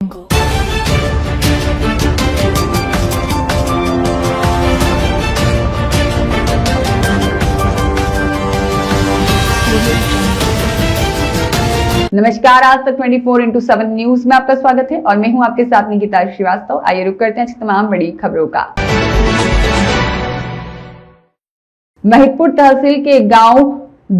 नमस्कार, आज तक 24/7 न्यूज में आपका स्वागत है और मैं हूं आपके साथ निकिता श्रीवास्तव। आइए रुक करते हैं आज की तमाम बड़ी खबरों का। महिदपुर तहसील के गांव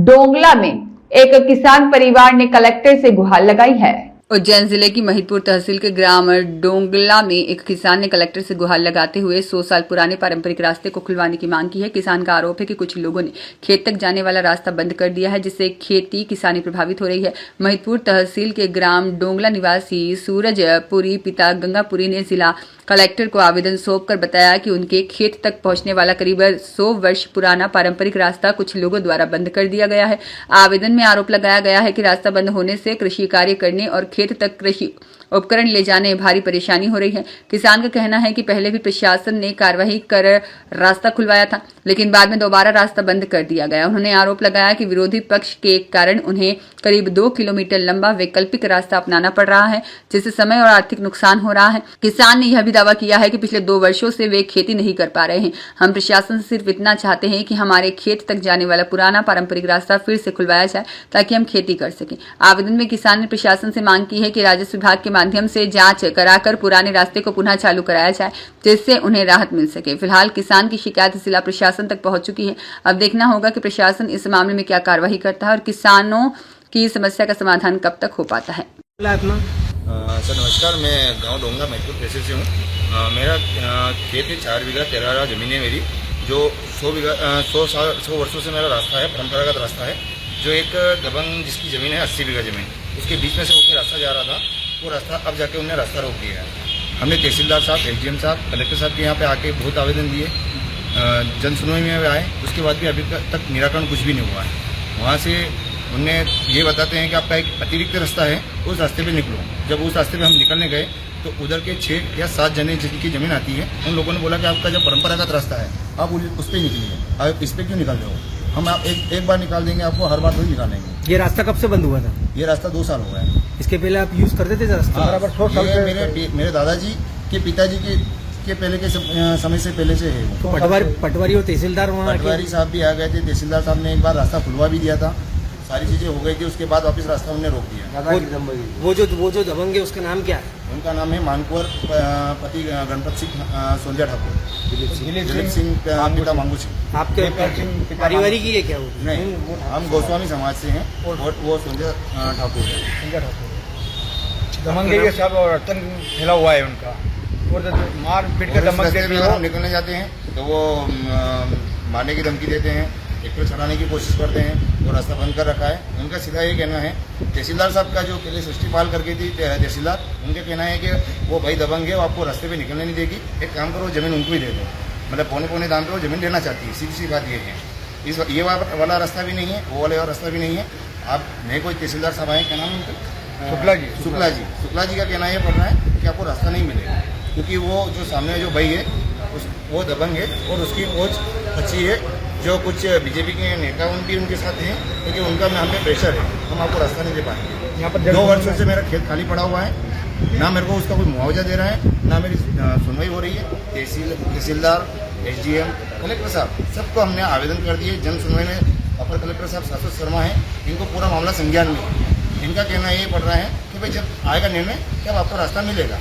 डोंगला में एक किसान परिवार ने कलेक्टर से गुहार लगाई है। उज्जैन जिले की महिदपुर तहसील के ग्राम डोंगला में एक किसान ने कलेक्टर से गुहार लगाते हुए 100 साल पुराने पारंपरिक रास्ते को खुलवाने की मांग की है। किसान का आरोप है कि कुछ लोगों ने खेत तक जाने वाला रास्ता बंद कर दिया है, जिससे खेती किसानी प्रभावित हो रही है। महिदपुर तहसील के ग्राम डोंगला निवासी सूरजपुरी पिता गंगापुरी ने जिला कलेक्टर को आवेदन सौंपकर बताया कि उनके खेत तक पहुंचने वाला करीब 100 वर्ष पुराना पारंपरिक रास्ता कुछ लोगों द्वारा बंद कर दिया गया है। आवेदन में आरोप लगाया गया है कि रास्ता बंद होने से कृषि कार्य करने और खेत तक कृषि उपकरण ले जाने में भारी परेशानी हो रही है। किसान का कहना है कि पहले भी प्रशासन ने कार्रवाई कर रास्ता खुलवाया था, लेकिन बाद में दोबारा रास्ता बंद कर दिया गया। उन्होंने आरोप लगाया कि विरोधी पक्ष के कारण उन्हें करीब 2 किलोमीटर लंबा वैकल्पिक रास्ता अपनाना पड़ रहा है, जिससे समय और आर्थिक नुकसान हो रहा है। किसान ने यह भी दावा किया है कि पिछले 2 वर्षों से वे खेती नहीं कर पा रहे हैं। हम प्रशासन से सिर्फ इतना चाहते हैं कि हमारे खेत तक जाने वाला पुराना पारंपरिक रास्ता फिर से खुलवाया जाए ताकि हम खेती कर सकें। आवेदन में किसान ने प्रशासन से मांग की है कि राजस्व विभाग के माध्यम से जांच कराकर पुराने रास्ते को पुनः चालू कराया जाए, जिससे उन्हें राहत मिल सके। फिलहाल किसान की शिकायत जिला प्रशासन तक पहुंच चुकी है। अब देखना होगा कि प्रशासन इस मामले में क्या कार्रवाई करता है और किसानों की समस्या का समाधान कब तक हो पाता है। सर नमस्कार, मैं गांव डोंगला महिदपुर तहसील से हूँ। मेरा खेत है 4 बीघा 13 जमीन है मेरी, जो 100 वर्षों से मेरा रास्ता है, परंपरागत रास्ता है। जो एक दबंग जिसकी ज़मीन है 80 बीघा ज़मीन, उसके बीच में से होकर रास्ता जा रहा था, वो रास्ता अब जाके उन्होंने रास्ता रोक दिया है। हमने तहसीलदार साहब, एसडीएम साहब, कलेक्टर साहब के यहाँ पे आके बहुत आवेदन दिए, जन सुनवाई में आए, उसके बाद भी अभी तक निराकरण कुछ भी नहीं हुआ है। वहाँ से उन्हें ये बताते हैं कि आपका एक अतिरिक्त रास्ता है, उस रास्ते पे निकलो। जब उस रास्ते पे हम निकलने गए तो उधर के 6 या 7 जने जिनकी ज़मीन आती है, उन लोगों ने बोला कि आपका जो परंपरागत रास्ता है आप उस पर निकलिए, आप इस पर क्यों निकल रहे हो? हम आप एक बार निकाल देंगे, आपको हर बार थोड़ी निकालेंगे। ये रास्ता कब से बंद हुआ था? ये रास्ता 2 साल हो गया है। इसके पहले आप यूज करते थे रास्ता? बराबर 100 साल से मेरे दादाजी के पिताजी के पहले के समय से पहले से है। तो पटवारी और तहसीलदार वहाँ पटवारी साहब भी आ गए थे, तहसीलदार साहब ने एक बार रास्ता खुलवा भी दिया था, सारी चीजें हो गई थी। उसके बाद वापिस रास्ता उन्होंने रोक दिया। वो जो दबंग है उसका नाम क्या है? उनका नाम है मानकुवर पति गणपत सिंह सोंदिया ठाकुर, दिलीप सिंह पिता मांगू सिंह। आपके पारिवारिक ही है क्या वो? नहीं, हम गोस्वामी समाज से हैं और वो सोंदिया ठाकुर है। दबंग के सब और आतंक फैला हुआ है उनका, और मार पीट कर दबंग से अगर हम निकलने जाते हैं तो वो मारने की धमकी देते हैं, ट्रैक्टर चलाने की कोशिश करते हैं, वो रास्ता बंद कर रखा है। उनका सीधा ये कहना है, तहसीलदार साहब का जो पहले सृष्टि पाल करके थी तहसीलदार, उनका कहना है कि वो भाई दबंग है, वो आपको रास्ते पे निकलने नहीं देगी, एक काम करो ज़मीन उनको ही दे दो। मतलब पौने दाम पे वो ज़मीन लेना चाहती है, सीधी सी बात ये है। ये वाला रास्ता भी नहीं है, वो वाला रास्ता भी नहीं है। आप नए कोई तहसीलदार साहब आए, क्या नाम है उनका? शुक्ला जी का कहना ये पड़ रहा है कि आपको रास्ता नहीं मिलेगा, क्योंकि वो जो सामने जो भाई है वो दबंग है और उसकी वोच अच्छी है। जो कुछ बीजेपी के नेता भी उनके साथ हैं, क्योंकि उनका हम पे प्रेशर है, हम आपको रास्ता नहीं दे पाएंगे। यहाँ पर 2 वर्षों से मेरा खेत खाली पड़ा हुआ है, ना मेरे को उसका कोई मुआवजा दे रहा है, ना मेरी सुनवाई हो रही है। तहसीलदार, एसडीएम, कलेक्टर साहब, सबको हमने आवेदन कर दिए। जन सुनवाई में अपर कलेक्टर साहब शाश्वत शर्मा है, इनको पूरा मामला संज्ञान में। इनका कहना ये पड़ रहा है कि भाई जब आएगा निर्णय तब आपको रास्ता मिलेगा।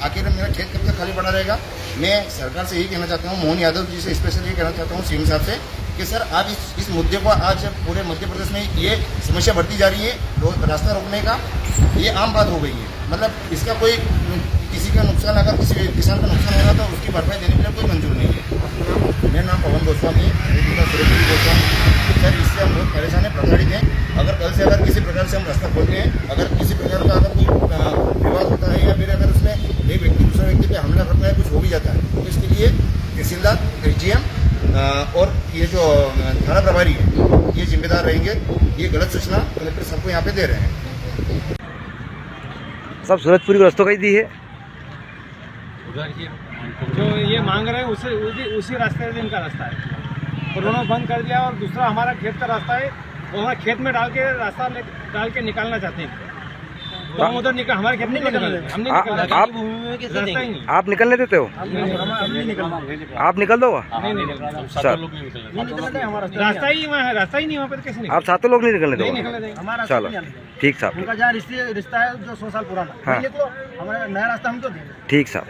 आखिर मेरा खेत कब तक खाली पड़ा रहेगा? मैं सरकार से यही कहना चाहता हूँ, मोहन यादव जी से स्पेशली ये कहना चाहता हूँ, सीएम साहब से, कि सर आप इस मुद्दे को आज पूरे मध्य प्रदेश में ये समस्या बढ़ती जा रही है, रास्ता रोकने का ये आम बात हो गई है। मतलब इसका कोई किसी का नुकसान, अगर किसी किसान का नुकसान होगा तो उसकी भरपाई देने के लिए कोई मंजूर नहीं है। मेरा नाम पवन गोस्वामी है, सर इससे हम बहुत परेशान है, प्रताड़ित हैं। अगर कल से अगर किसी प्रकार से हम रास्ता खोलते हैं, अगर किसी प्रकार का अगर कोई विवाद होता है या फिर अगर उसमें एक व्यक्ति दूसरे व्यक्ति पे हमला करता है, कुछ हो भी जाता है, तो इसके लिए तहसीलदार, एसडीएम और ये जो थाना प्रभारी है ये जिम्मेदार रहेंगे। ये गलत सूचना कलेक्टर सबको यहाँ पे दे रहे हैं। सब सूरजपुरी को रास्तों का ही दी है। जो ये मांग रहे हैं उसी रास्ते से इनका रास्ता है, उन्होंने बंद कर दिया। और दूसरा हमारा खेत का रास्ता है, वो हमारा खेत में डाल के रास्ता डाल के निकालना चाहते हैं। तो हम उधर निकल, हमारे खेत नहीं निकल, हम नहीं निकल रहे। आप भूमि में कैसे देंगे? आप निकलने देते हो? हम नहीं निकल रहे। आप निकल दोगा? नहीं निकल सर रहे, हमारा रास्ता ही वहाँ है, रास्ता ही नहीं वहाँ पर, कैसे निकल? आप 7 लोग नहीं निकलने नहीं दोगे? निकलने देंगे। हमारा चलो ठीक साहब, उनका जहाँ रिश्ता है जो 100 साल पुराना, हाँ। नहीं निकलो, हमारा नया रास्ता हम तो देंगे। ठीक साहब।